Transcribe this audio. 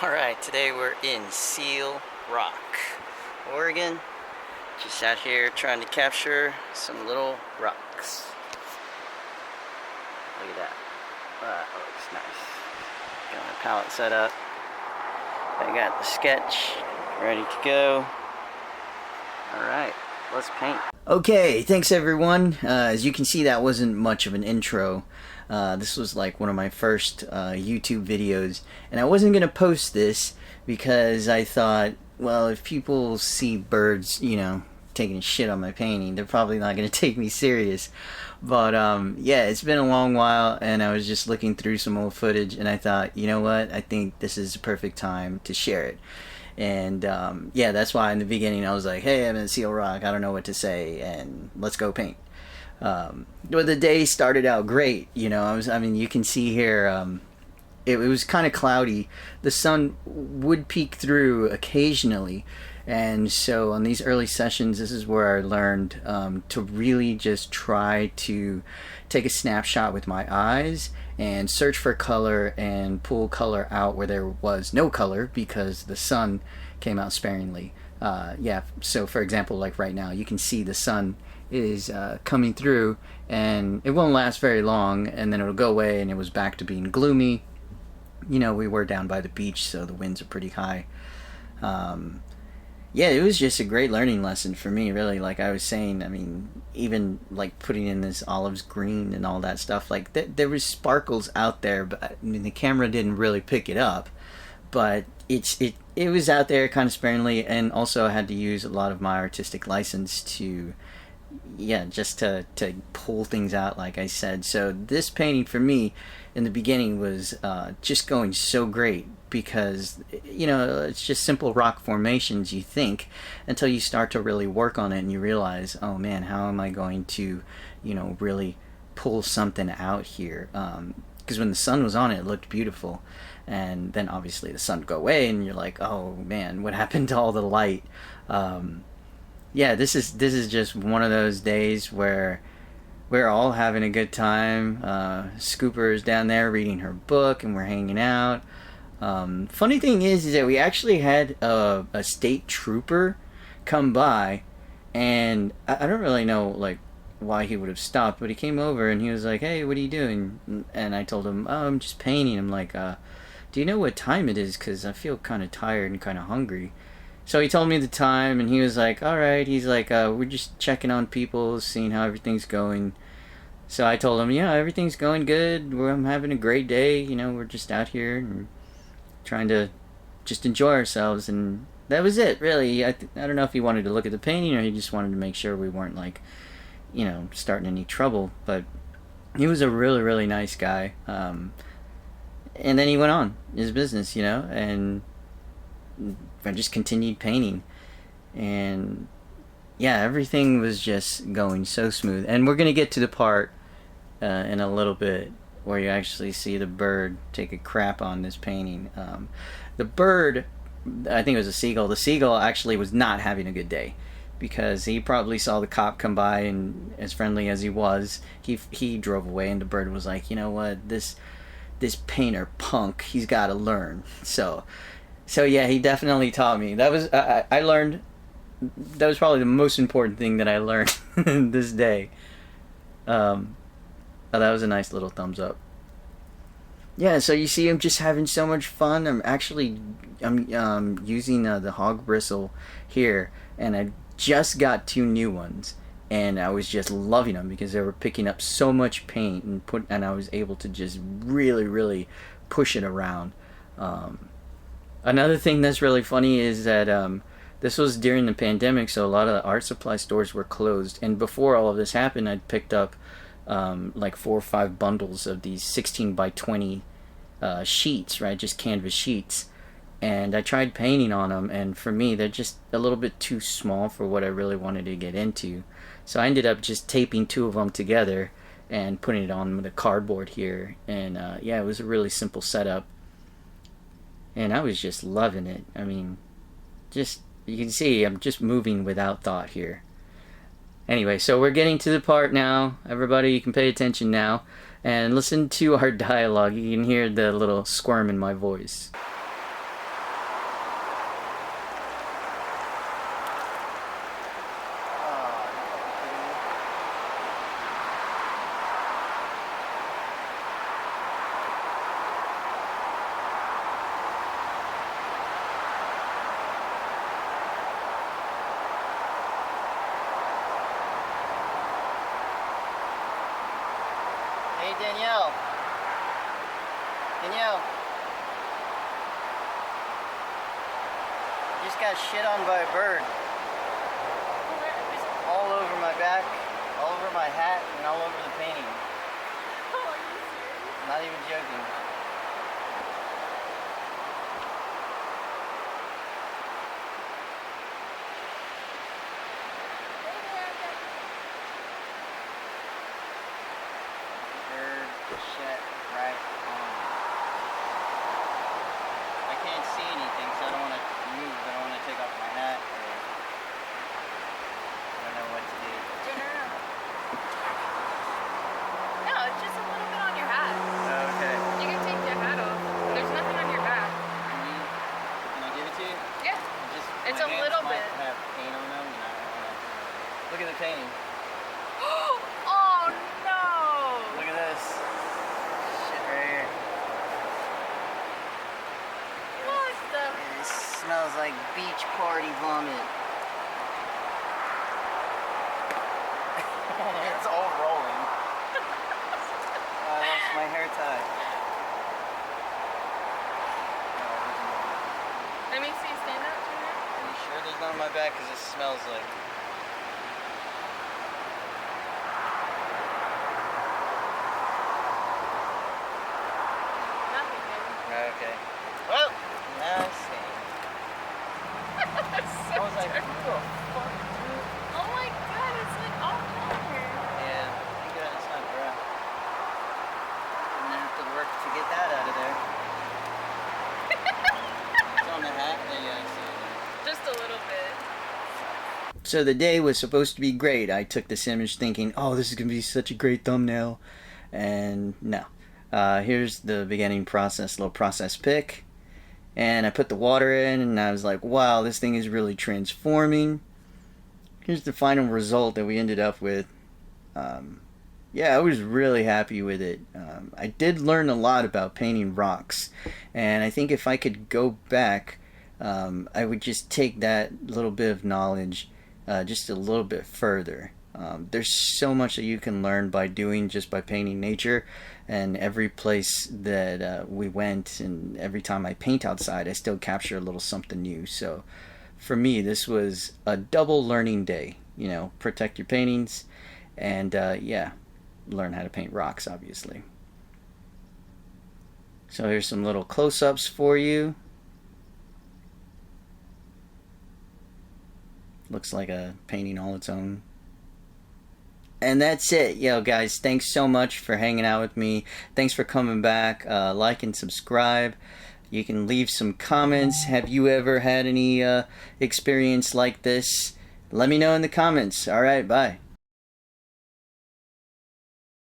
Alright, today we're in Seal Rock, Oregon. Just out here trying to capture some little rocks. Look at that. That looks nice. Got my palette set up. I got the sketch ready to go. Alright, let's paint. Okay, thanks everyone. As you can see, that wasn't much of an intro. This was like one of my first YouTube videos, and I wasn't going to post this because I thought, well, if people see birds, you know, taking a shit on my painting, they're probably not going to take me serious. But yeah, it's been a long while, and I was just looking through some old footage, and I thought, you know what, I think this is the perfect time to share it. And yeah, that's why in the beginning I was like, hey, I'm in Seal Rock, I don't know what to say, and let's go paint. Well, the day started out great, you know. I mean, you can see here, it was kind of cloudy. The sun would peek through occasionally, and so on these early sessions, this is where I learned to really just try to take a snapshot with my eyes and search for color and pull color out where there was no color because the sun came out sparingly. Yeah, so for example, like right now, you can see the sun is coming through, and it won't last very long, and then it'll go away, and it was back to being gloomy. You know, we were down by the beach, so the winds are pretty high. Yeah, it was just a great learning lesson for me, really. Like I was saying, I mean, even like putting in this olives green and all that stuff, like there was sparkles out there, but I mean the camera didn't really pick it up, but it was out there kind of sparingly, and also I had to use a lot of my artistic license to, yeah, just to pull things out, like I said. So this painting for me in the beginning was just going so great because, you know, it's just simple rock formations, you think, until you start to really work on it and you realize, oh man, how am I going to, you know, really pull something out here? Because when the sun was on it, it looked beautiful, and then obviously the sun would go away and you're like, oh man, what happened to all the light? Yeah, this is just one of those days where we're all having a good time. Scooper's down there reading her book, and we're hanging out. Funny thing is that we actually had a state trooper come by, and I don't really know like why he would have stopped, but he came over and he was like, hey, what are you doing? And I told him, oh, I'm just painting. I'm like, do you know what time it is? Because I feel kind of tired and kind of hungry. So he told me the time, and he was like, alright, he's like, we're just checking on people, seeing how everything's going. So I told him, yeah, everything's going good, I'm having a great day, you know, we're just out here and trying to just enjoy ourselves, and that was it, really. I don't know if he wanted to look at the painting, or he just wanted to make sure we weren't, like, you know, starting any trouble, but he was a really, really nice guy. And then he went on his business, you know, and I just continued painting, and yeah, everything was just going so smooth. And we're gonna get to the part in a little bit where you actually see the bird take a crap on this painting. The bird, I think it was a seagull. The seagull actually was not having a good day because he probably saw the cop come by, and as friendly as he was, he drove away, and the bird was like, you know what, this painter punk, he's got to learn. So yeah, he definitely taught me. That was I learned. That was probably the most important thing that I learned this day. Oh, that was a nice little thumbs up. Yeah, so you see, I'm just having so much fun. I'm using the hog bristle here, and I just got 2 new ones, and I was just loving them because they were picking up so much paint, and I was able to just really, really push it around. Another thing that's really funny is that this was during the pandemic, so a lot of the art supply stores were closed. And before all of this happened, I'd picked up like 4 or 5 bundles of these 16 by 20 sheets, right? Just canvas sheets. And I tried painting on them, and for me, they're just a little bit too small for what I really wanted to get into. So I ended up just taping 2 of them together and putting it on the cardboard here. And yeah, it was a really simple setup. And I was just loving it. I mean, just, you can see I'm just moving without thought here. Anyway, so we're getting to the part now. Everybody, you can pay attention now and listen to our dialogue. You can hear the little squirm in my voice. Danielle. Danielle. Just got shit on by a bird. All over my back, all over my hat, and all over the painting. Oh, are you serious? Not even joking. Bird shit right on. I can't see anything, so I don't want to move. I don't want to take off my hat. I don't know what to do. No, it's just a little bit on your hat. Okay. You can take your hat off. There's nothing on your back. Can I give it to you? Yeah. Just It's my a hands little might bit. have paint on them, and I don't want to. Look at the painting. Oh no! Look at this. Shit right here. What the? It smells like beach party vomit. It's all rolling. That's my hair tie. Let me see. Stand up, Junior. Are you sure there's none on my back? Because it smells like. Nothing, baby. Okay. Well, now I'm staying. That's so I was like, dirty. who the fuck, dude? Oh my god, it's like all over. Yeah, thank God it's not dry. I'm gonna have to work to get that out of there. It's on the hat. Yeah, I see it. Just a little bit. So the day was supposed to be great. I took this image thinking, oh, this is going to be such a great thumbnail. And no. Here's the beginning process, little process pic. And I put the water in and I was like, wow, this thing is really transforming. Here's the final result that we ended up with. Yeah, I was really happy with it. I did learn a lot about painting rocks. And I think if I could go back, I would just take that little bit of knowledge just a little bit further. There's so much that you can learn by doing just by painting nature, and every place that we went and every time I paint outside I still capture a little something new. So for me this was a double learning day. You know, protect your paintings and yeah, learn how to paint rocks obviously. So here's some little close-ups for you. Looks like a painting all its own. And that's it. Yo guys, thanks so much for hanging out with me. Thanks for coming back. Like and subscribe. You can leave some comments. Have you ever had any experience like this? Let me know in the comments. Alright, bye.